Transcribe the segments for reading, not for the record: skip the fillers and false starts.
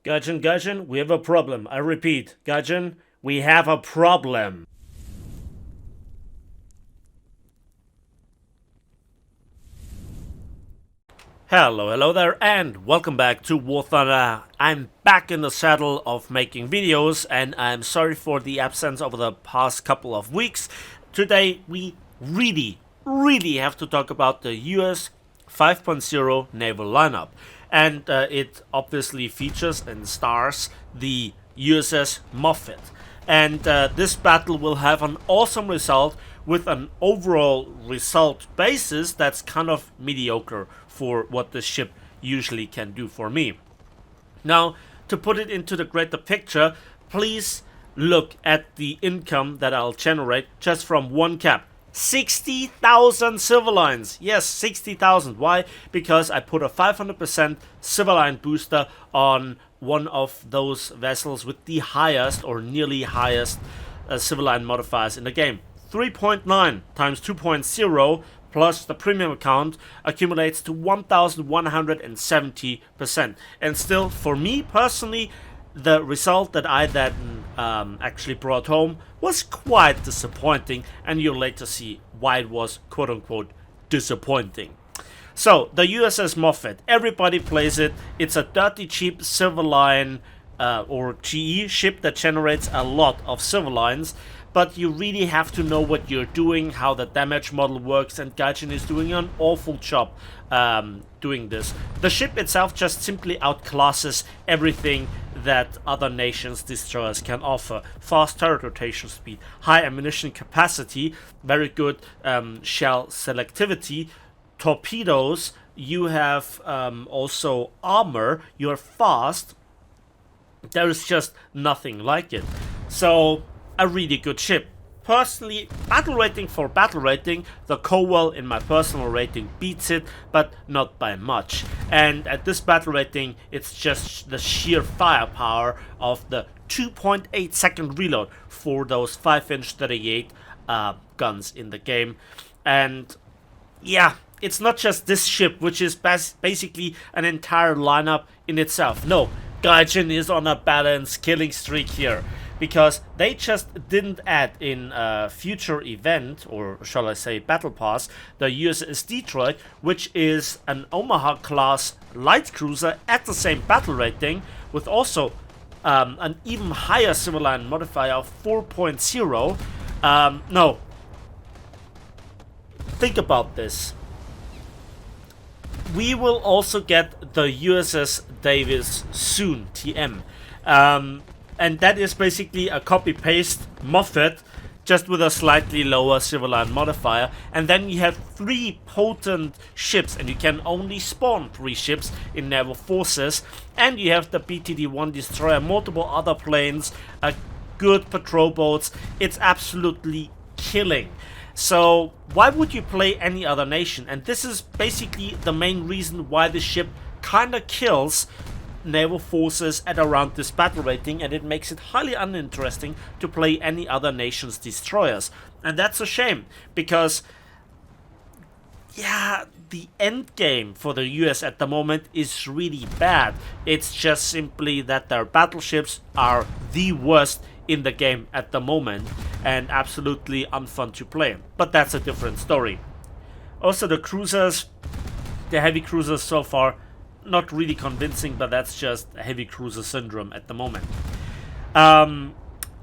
Gaijin, we have a problem. I repeat, Gaijin, we have a problem. Hello there, and welcome back to War Thunder. I'm back in the saddle of making videos, and I'm sorry for the absence over the past couple of weeks. Today, we really have to talk about the US 5.0 naval lineup. And it obviously features and stars the USS Moffett. And this battle will have an awesome result with an overall result basis that's kind of mediocre for what this ship usually can do for me. Now, to put it into the greater picture, please look at the income that I'll generate just from one cap. 60,000 silver lines. Yes, 60,000. Why? Because I put a 500% silver line booster on one of those vessels with the highest or nearly highest silver line modifiers in the game. 3.9 times 2.0 plus the premium account accumulates to 1,170%. And still, for me personally, the result that I then actually brought home was quite disappointing, and you'll later see why it was quote-unquote disappointing. So, the USS Moffett, everybody plays it. It's a dirty cheap silver line or GE ship that generates a lot of silver lines, but you really have to know what you're doing, how the damage model works, and Gaijin is doing an awful job doing this. The ship itself just simply outclasses everything that other nations' destroyers can offer. Fast turret rotation speed, high ammunition capacity, very good shell selectivity, torpedoes, you have also armor, you're fast. There is just nothing like it. So, a really good ship. Personally, battle rating for battle rating, the Cowell in my personal rating beats it, but not by much. And at this battle rating, it's just the sheer firepower of the 2.8 second reload for those 5-inch 38 guns in the game. And yeah, it's not just this ship, which is basically an entire lineup in itself. No, Gaijin is on a balanced killing streak here, because they just didn't add in a future event, or shall I say battle pass, the USS Detroit, which is an Omaha class light cruiser at the same battle rating, with also an even higher silver line modifier of 4.0. No, think about this. We will also get the USS Davis soon, TM. And that is basically a copy-paste Moffett, just with a slightly lower silver line modifier. And then you have 3 potent ships, and you can only spawn 3 ships in naval forces. And you have the BTD-1 destroyer, multiple other planes, good patrol boats. It's absolutely killing. So why would you play any other nation? And this is basically the main reason why the ship kinda kills naval forces at around this battle rating, and it makes it highly uninteresting to play any other nation's destroyers. And that's a shame, because yeah, the end game for the US at the moment is really bad. It's just simply that their battleships are the worst in the game at the moment and absolutely unfun to play. But that's a different story. Also, the cruisers, the heavy cruisers so far, not really convincing, but that's just a heavy cruiser syndrome at the moment.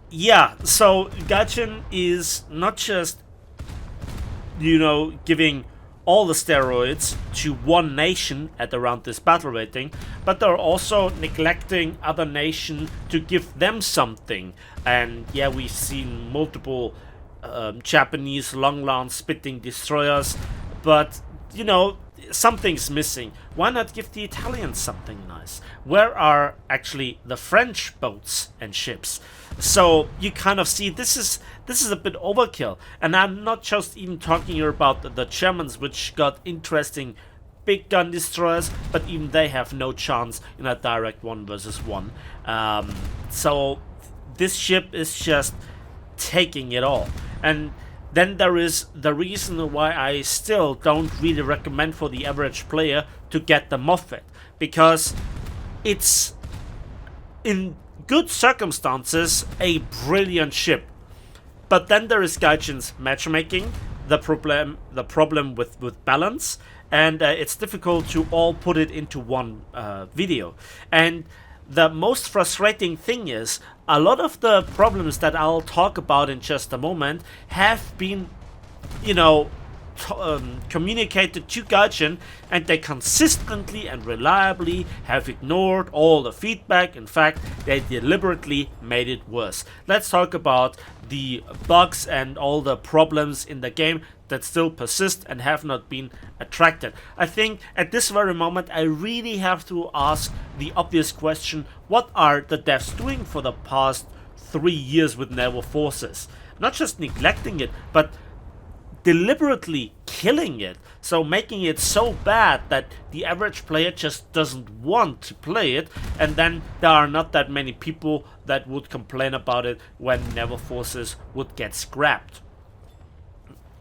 Yeah, so Gaijin is not just, giving all the steroids to one nation at around this battle rating, but they're also neglecting other nations to give them something. And yeah, we've seen multiple Japanese long-lance spitting destroyers, but something's missing. Why not give the Italians something nice? Where are actually the French boats and ships? So you kind of see this is a bit overkill. And I'm not just even talking here about the Germans, which got interesting big gun destroyers, but even they have no chance in a direct 1 versus 1. So this ship is just taking it all. And then there is the reason why I still don't really recommend for the average player to get the Moffett, because it's in good circumstances, a brilliant ship. But then there is Gaijin's matchmaking, the problem with balance, and it's difficult to all put it into one video. And the most frustrating thing is a lot of the problems that I'll talk about in just a moment have been, you know, communicated to Gaijin, and they consistently and reliably have ignored all the feedback. In fact, they deliberately made it worse. Let's talk about the bugs and all the problems in the game that still persist and have not been attracted. I think at this very moment I really have to ask the obvious question: what are the devs doing for the past 3 years with naval forces? Not just neglecting it, but deliberately killing it, so making it so bad that the average player just doesn't want to play it, and then there are not that many people that would complain about it when naval forces would get scrapped.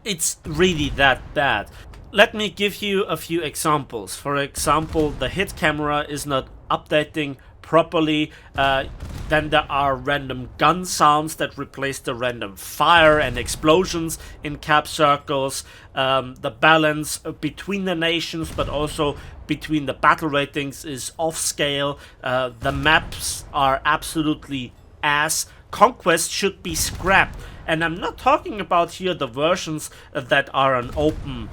It's really that bad. Let me give you a few examples. For example, the hit camera is not updating properly. Then there are random gun sounds that replace the random fire and explosions in cap circles. The balance between the nations, but also between the battle ratings, is off scale. The maps are absolutely ass. Conquest should be scrapped. And I'm not talking about here the versions that are an open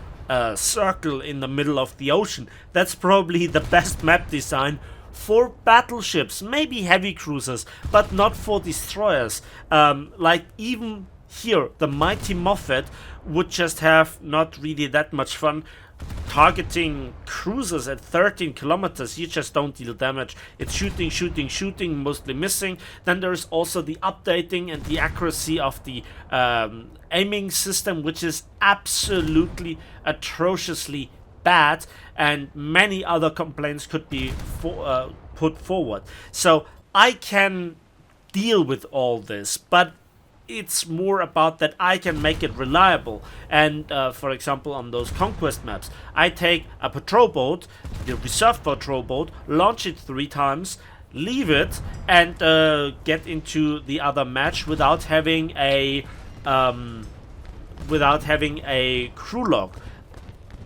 circle in the middle of the ocean. That's probably the best map design for battleships, maybe heavy cruisers, but not for destroyers. Like even here, the mighty Moffett would just have not really that much fun targeting cruisers at 13 kilometers. You just don't deal damage. It's shooting, shooting, shooting, mostly missing. Then there's also the updating and the accuracy of the aiming system, which is absolutely atrociously bad, and many other complaints could be put forward. So I can deal with all this, but it's more about that I can make it reliable. And for example, on those conquest maps, I take a patrol boat, the reserve patrol boat, launch it 3 times, leave it, and get into the other match without having a crew log.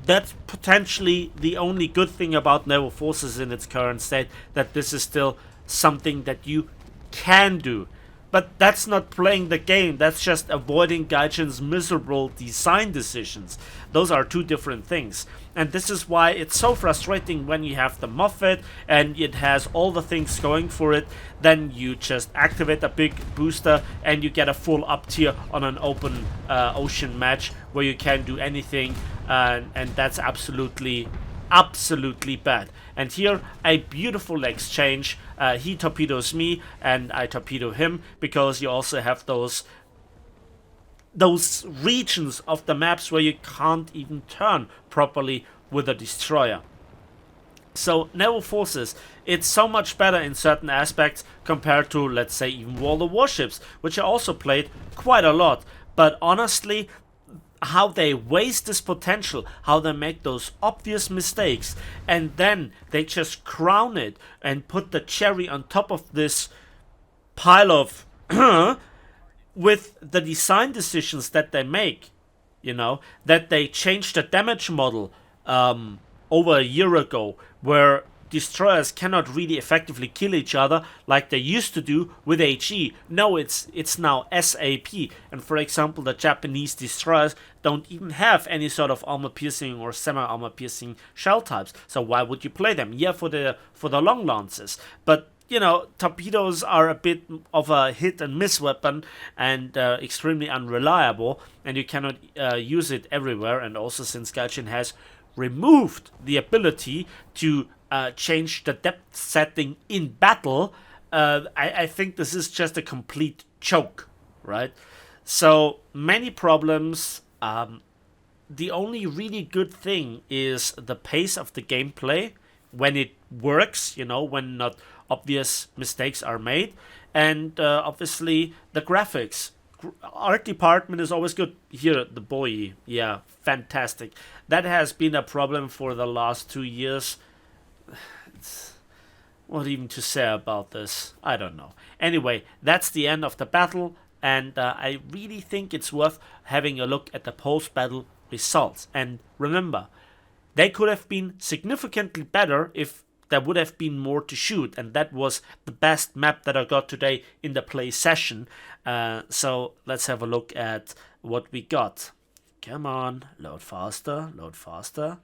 That's potentially the only good thing about naval forces in its current state, that this is still something that you can do. But that's not playing the game, that's just avoiding Gaijin's miserable design decisions. Those are 2 different things. And this is why it's so frustrating when you have the Moffett and it has all the things going for it. Then you just activate a big booster and you get a full up tier on an open ocean match where you can't do anything. And that's absolutely bad. And here, a beautiful exchange. He torpedoes me and I torpedo him, because you also have those regions of the maps where you can't even turn properly with a destroyer. So naval forces, it's so much better in certain aspects compared to, let's say, even World of Warships, which I also played quite a lot. But honestly, how they waste this potential, how they make those obvious mistakes, and then they just crown it and put the cherry on top of this pile of with the design decisions that they make. You know, that they changed the damage model over a year ago, where destroyers cannot really effectively kill each other like they used to do with HE. No, it's now SAP. And for example, the Japanese destroyers don't even have any sort of armor piercing or semi armor piercing shell types. So why would you play them? Yeah, for the long lances. But you know, torpedoes are a bit of a hit and miss weapon, and extremely unreliable, and you cannot use it everywhere. And also, since Gaijin has removed the ability to change the depth setting in battle, I think this is just a complete joke, right? So many problems. The only really good thing is the pace of the gameplay when it works, you know, when not obvious mistakes are made, and obviously the graphics. Art department is always good. Here, the boy, yeah, fantastic. That has been a problem for the last 2 years. what even to say about this? I don't know. Anyway, that's the end of the battle, and I really think it's worth having a look at the post-battle results. And remember, they could have been significantly better if there would have been more to shoot, and that was the best map that I got today in the play session. So let's have a look at what we got. Come on, load faster, load faster.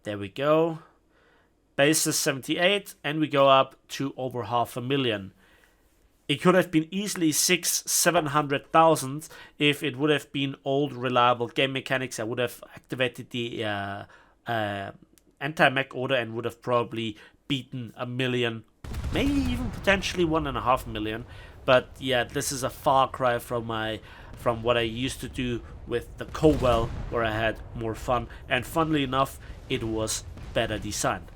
There we go. Basis 78, and we go up to over 500,000. It could have been easily 600,000-700,000 if it would have been old reliable game mechanics. I would have activated the anti-mech order and would have probably beaten 1 million, maybe even potentially 1.5 million. But yeah, this is a far cry from what I used to do with the Cowell, where I had more fun, and funnily enough, it was better designed.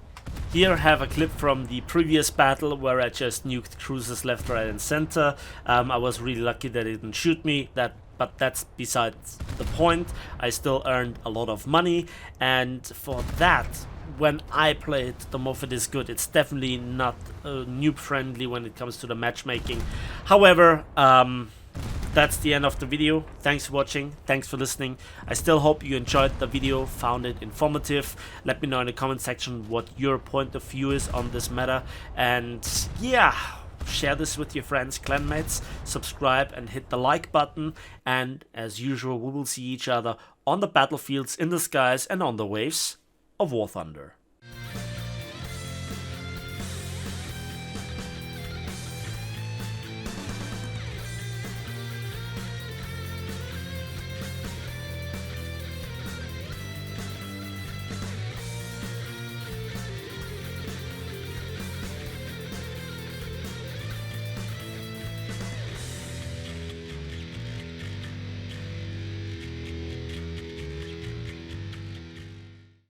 Here I have a clip from the previous battle where I just nuked cruisers left, right and center. I was really lucky that it didn't shoot me, but that's besides the point. I still earned a lot of money, and for that, when I play it, the Moffett is good. It's definitely not noob friendly when it comes to the matchmaking. However, that's the end of the video. Thanks for watching, thanks for listening. I still hope you enjoyed the video, found it informative. Let me know in the comment section what your point of view is on this matter, and yeah, share this with your friends, clanmates, subscribe and hit the like button, and as usual we will see each other on the battlefields, in the skies and on the waves of War Thunder.